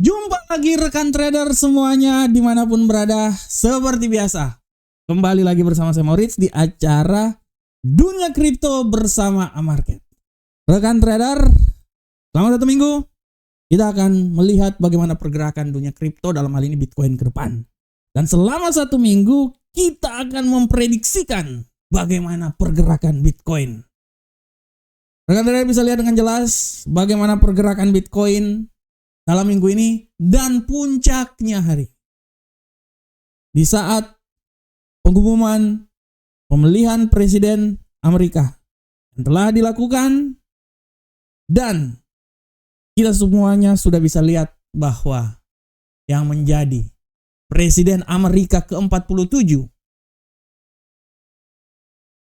Jumpa lagi rekan trader semuanya dimanapun berada. Seperti biasa, kembali lagi bersama saya Moritz di acara Dunia Kripto bersama Amarket. Rekan trader, selama 1 minggu kita akan melihat bagaimana pergerakan dunia kripto, dalam hal ini Bitcoin ke depan. Dan selama 1 minggu kita akan memprediksikan bagaimana pergerakan Bitcoin. Rekan trader bisa lihat dengan jelas bagaimana pergerakan Bitcoin dalam minggu ini dan puncaknya hari. Di saat pengumuman pemilihan presiden Amerika yang telah dilakukan, dan kita semuanya sudah bisa lihat bahwa yang menjadi presiden Amerika ke-47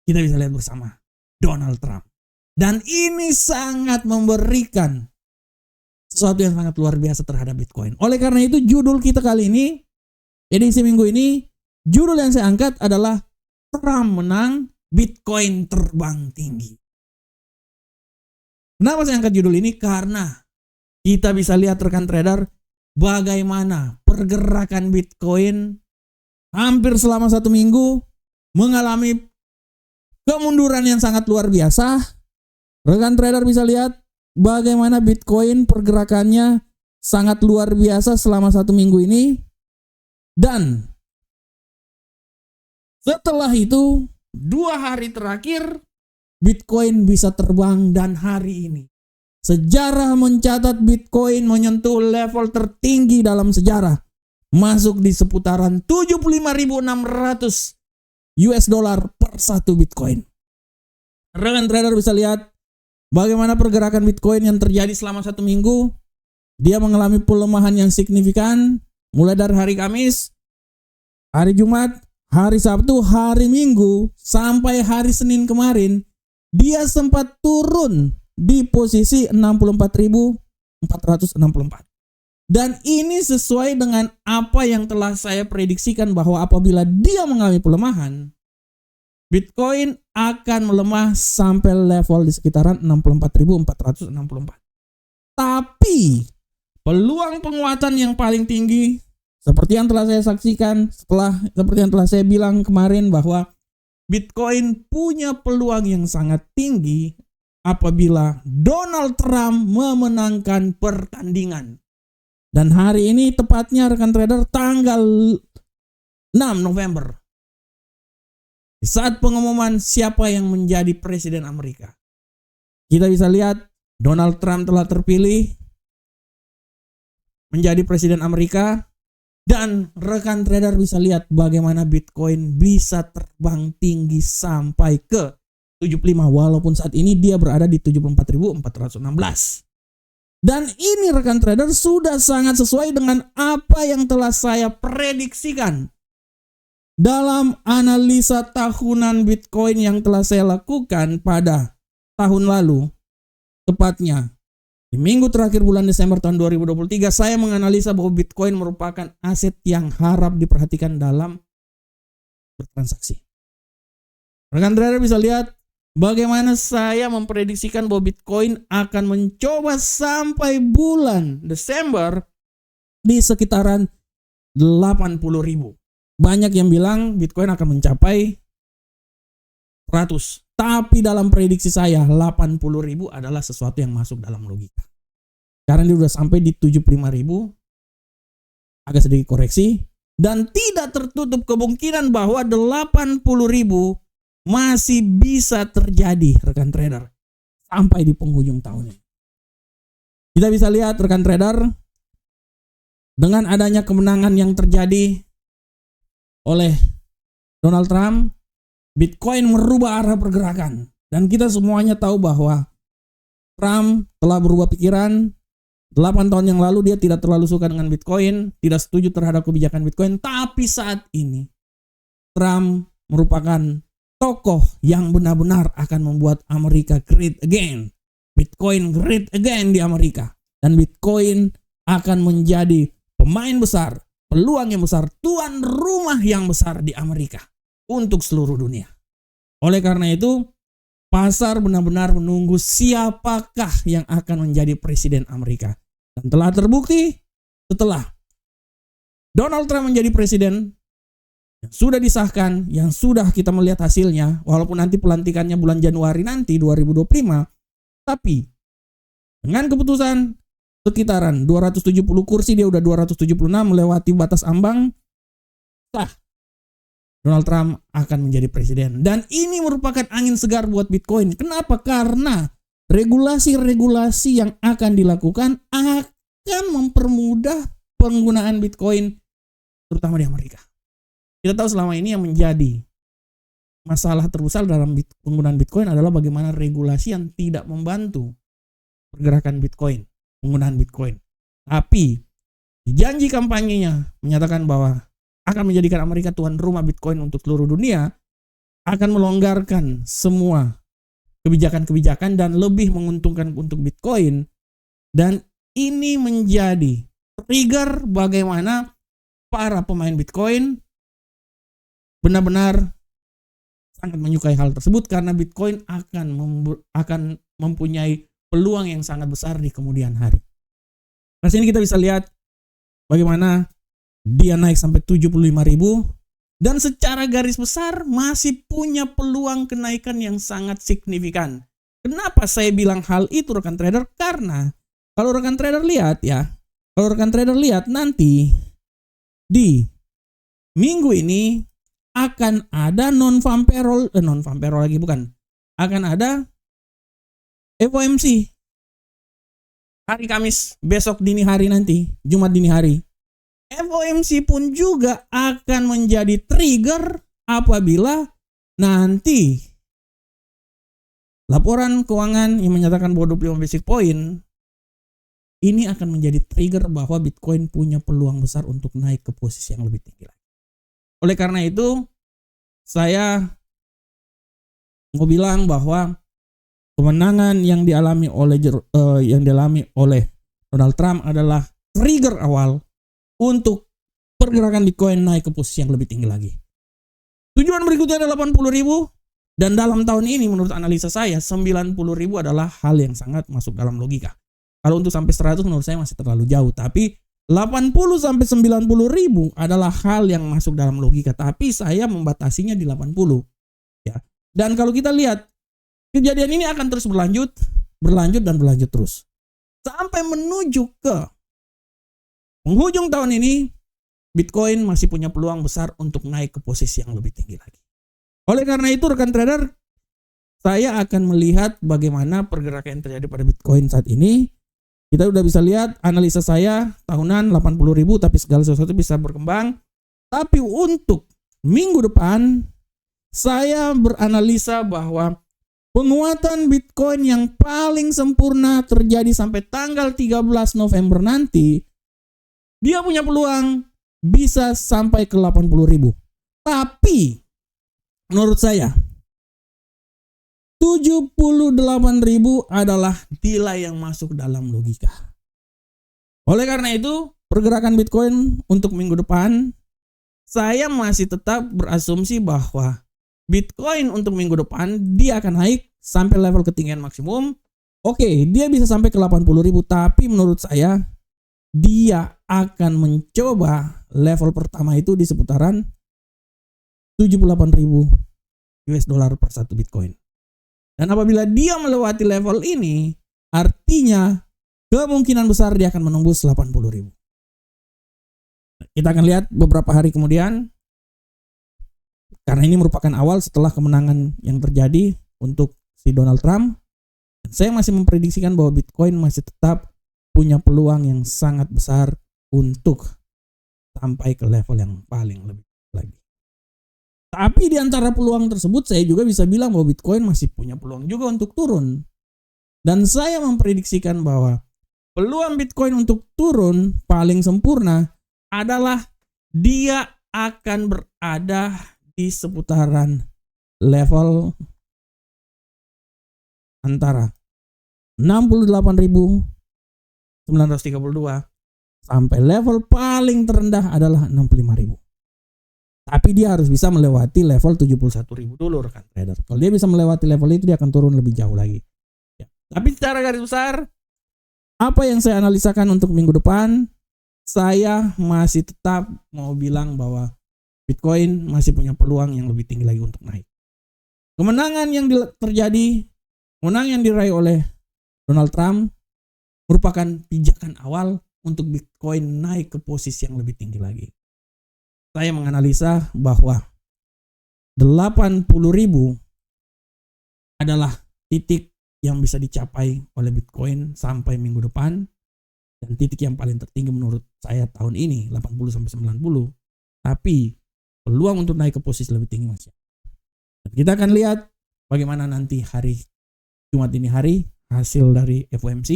kita bisa lihat bersama, Donald Trump. Dan ini sangat memberikan sesuatu yang sangat luar biasa terhadap Bitcoin. Oleh karena itu judul kita kali ini, edisi minggu ini, judul yang saya angkat adalah Trump menang, Bitcoin terbang tinggi. Kenapa saya angkat judul ini? Karena kita bisa lihat rekan trader bagaimana pergerakan Bitcoin hampir selama 1 minggu mengalami kemunduran yang sangat luar biasa. Rekan trader bisa lihat bagaimana Bitcoin pergerakannya sangat luar biasa selama 1 minggu ini. Dan setelah itu 2 hari terakhir Bitcoin bisa terbang, dan hari ini sejarah mencatat Bitcoin menyentuh level tertinggi dalam sejarah, masuk di seputaran 75.600 US dollar per 1 Bitcoin. Rekan trader bisa lihat bagaimana pergerakan Bitcoin yang terjadi selama 1 minggu. Dia mengalami pelemahan yang signifikan mulai dari hari Kamis, hari Jumat, hari Sabtu, hari Minggu, sampai hari Senin kemarin. Dia sempat turun di posisi 64.464. Dan ini sesuai dengan apa yang telah saya prediksikan, bahwa apabila dia mengalami pelemahan, Bitcoin akan melemah sampai level di sekitaran 64.464. Tapi peluang penguatan yang paling tinggi, seperti yang telah saya saksikan, seperti yang telah saya bilang kemarin, bahwa Bitcoin punya peluang yang sangat tinggi apabila Donald Trump memenangkan pertandingan. Dan hari ini tepatnya rekan trader tanggal 6 November. Di saat pengumuman siapa yang menjadi presiden Amerika, kita bisa lihat Donald Trump telah terpilih menjadi presiden Amerika. Dan rekan trader bisa lihat bagaimana Bitcoin bisa terbang tinggi sampai ke 75, walaupun saat ini dia berada di 74.416. Dan ini rekan trader sudah sangat sesuai dengan apa yang telah saya prediksikan dalam analisa tahunan Bitcoin yang telah saya lakukan pada tahun lalu. Tepatnya di minggu terakhir bulan Desember tahun 2023, saya menganalisa bahwa Bitcoin merupakan aset yang harap diperhatikan dalam bertransaksi. Rekan trader bisa lihat bagaimana saya memprediksikan bahwa Bitcoin akan mencoba sampai bulan Desember di sekitaran 80.000. Banyak yang bilang Bitcoin akan mencapai 100. Tapi dalam prediksi saya 80.000 adalah sesuatu yang masuk dalam logika. Karena dia sudah sampai di 75.000, agak sedikit koreksi, dan tidak tertutup kemungkinan bahwa 80.000 masih bisa terjadi rekan trader sampai di penghujung tahun ini. Kita bisa lihat rekan trader, dengan adanya kemenangan yang terjadi oleh Donald Trump, Bitcoin merubah arah pergerakan. Dan kita semuanya tahu bahwa Trump telah berubah pikiran. 8 tahun yang lalu dia tidak terlalu suka dengan Bitcoin, tidak setuju terhadap kebijakan Bitcoin. Tapi saat ini Trump merupakan tokoh yang benar-benar akan membuat Amerika great again. Bitcoin great again di Amerika. Dan Bitcoin akan menjadi pemain besar, peluang yang besar, tuan rumah yang besar di Amerika untuk seluruh dunia. Oleh karena itu, pasar benar-benar menunggu siapakah yang akan menjadi presiden Amerika. Dan telah terbukti setelah Donald Trump menjadi presiden, yang sudah disahkan, yang sudah kita melihat hasilnya, walaupun nanti pelantikannya bulan Januari nanti 2025, tapi dengan keputusan sekitaran 270 kursi, dia udah 276 melewati batas ambang, sah. Donald Trump akan menjadi presiden. Dan ini merupakan angin segar buat Bitcoin. Kenapa? Karena regulasi-regulasi yang akan dilakukan akan mempermudah penggunaan Bitcoin, terutama di Amerika. Kita tahu selama ini yang menjadi masalah terbesar dalam penggunaan Bitcoin adalah bagaimana regulasi yang tidak membantu pergerakan Bitcoin, penggunaan Bitcoin. Tapi janji kampanyenya menyatakan bahwa akan menjadikan Amerika tuan rumah Bitcoin untuk seluruh dunia, akan melonggarkan semua kebijakan-kebijakan dan lebih menguntungkan untuk Bitcoin. Dan ini menjadi trigger bagaimana para pemain Bitcoin benar-benar sangat menyukai hal tersebut, karena Bitcoin akan mempunyai peluang yang sangat besar di kemudian hari. Nah, sini kita bisa lihat bagaimana dia naik sampai 75.000 dan secara garis besar masih punya peluang kenaikan yang sangat signifikan. Kenapa saya bilang hal itu, rekan trader? Karena kalau rekan trader lihat nanti di minggu ini akan ada non-farm payroll lagi, bukan. Akan ada FOMC hari Kamis, besok dini hari nanti, Jumat dini hari. FOMC pun juga akan menjadi trigger apabila nanti laporan keuangan yang menyatakan bahwa 25 basic point ini akan menjadi trigger bahwa Bitcoin punya peluang besar untuk naik ke posisi yang lebih tinggi lagi. Oleh karena itu, saya mau bilang bahwa kemenangan yang dialami oleh Donald Trump adalah trigger awal untuk pergerakan Bitcoin naik ke posisi yang lebih tinggi lagi. Tujuan berikutnya adalah 80.000, dan dalam tahun ini menurut analisa saya 90.000 adalah hal yang sangat masuk dalam logika. Kalau untuk sampai 100 menurut saya masih terlalu jauh, tapi 80 sampai 90.000 adalah hal yang masuk dalam logika, tapi saya membatasinya di 80 ya. Dan kalau kita lihat kejadian ini akan terus berlanjut terus sampai menuju ke penghujung tahun ini. Bitcoin masih punya peluang besar untuk naik ke posisi yang lebih tinggi lagi. Oleh karena itu, rekan trader, saya akan melihat bagaimana pergerakan yang terjadi pada Bitcoin saat ini. Kita udah bisa lihat analisa saya tahunan 80.000, tapi segala sesuatu bisa berkembang. Tapi untuk minggu depan, saya beranalisa bahwa penguatan Bitcoin yang paling sempurna terjadi sampai tanggal 13 November nanti, dia punya peluang bisa sampai ke 80.000. Tapi menurut saya 78.000 adalah nilai yang masuk dalam logika. Oleh karena itu, pergerakan Bitcoin untuk minggu depan, saya masih tetap berasumsi bahwa Bitcoin untuk minggu depan dia akan naik sampai level ketinggian maksimum. Oke, dia bisa sampai ke 80.000, tapi menurut saya dia akan mencoba level pertama itu di seputaran 78.000 US dollar per satu Bitcoin. Dan apabila dia melewati level ini, artinya kemungkinan besar dia akan menembus 80.000. Kita akan lihat beberapa hari kemudian, karena ini merupakan awal setelah kemenangan yang terjadi untuk si Donald Trump. Saya masih memprediksikan bahwa Bitcoin masih tetap punya peluang yang sangat besar untuk sampai ke level yang paling lebih lagi. Tapi di antara peluang tersebut, saya juga bisa bilang bahwa Bitcoin masih punya peluang juga untuk turun. Dan saya memprediksikan bahwa peluang Bitcoin untuk turun paling sempurna adalah dia akan berada di seputaran level antara 68.932 sampai level paling terendah adalah 65.000. Tapi dia harus bisa melewati level 71.000 dulu, rekan trader. Kalau dia bisa melewati level itu, dia akan turun lebih jauh lagi. Ya. Tapi secara garis besar, apa yang saya analisakan untuk minggu depan, saya masih tetap mau bilang bahwa Bitcoin masih punya peluang yang lebih tinggi lagi untuk naik. Kemenangan yang terjadi, kemenangan yang diraih oleh Donald Trump merupakan pijakan awal untuk Bitcoin naik ke posisi yang lebih tinggi lagi. Saya menganalisa bahwa 80.000 adalah titik yang bisa dicapai oleh Bitcoin sampai minggu depan, dan titik yang paling tertinggi menurut saya tahun ini 80-90. Tapi peluang untuk naik ke posisi lebih tinggi masih. Dan kita akan lihat bagaimana nanti hari Jumat ini hari hasil dari FOMC.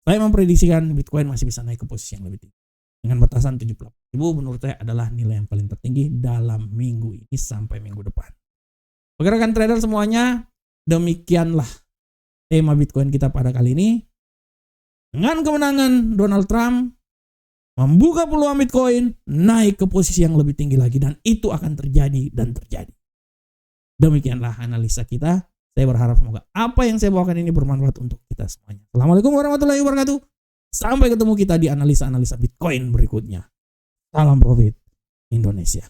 Saya memprediksikan Bitcoin masih bisa naik ke posisi yang lebih tinggi dengan batasan 78.000 menurut saya adalah nilai yang paling tertinggi dalam minggu ini sampai minggu depan. Pergerakan trader semuanya, demikianlah tema Bitcoin kita pada kali ini. Dengan kemenangan Donald Trump membuka peluang Bitcoin naik ke posisi yang lebih tinggi lagi, dan itu akan terjadi dan terjadi. Demikianlah analisa kita. Saya berharap semoga apa yang saya bawakan ini bermanfaat untuk kita semuanya. Assalamualaikum warahmatullahi wabarakatuh. Sampai ketemu kita di analisa-analisa Bitcoin berikutnya. Salam profit Indonesia.